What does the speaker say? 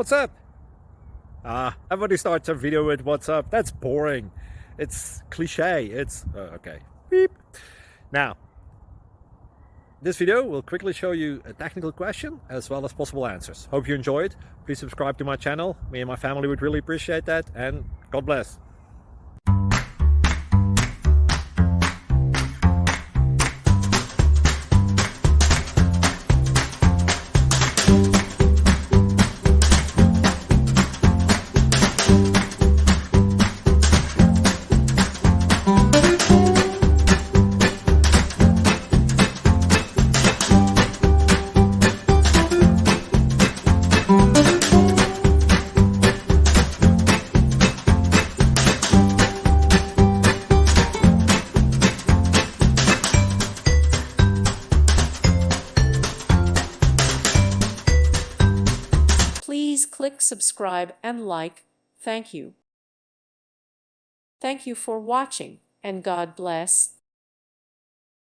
What's up? Everybody starts a video with what's up. That's boring. It's cliche. It's okay. Beep. Now, this video will quickly show you a technical question as well as possible answers. Hope you enjoyed. Please subscribe to my channel. Me and my family would really appreciate that, and God bless. Please click subscribe and like. Thank you. Thank you for watching, and God bless.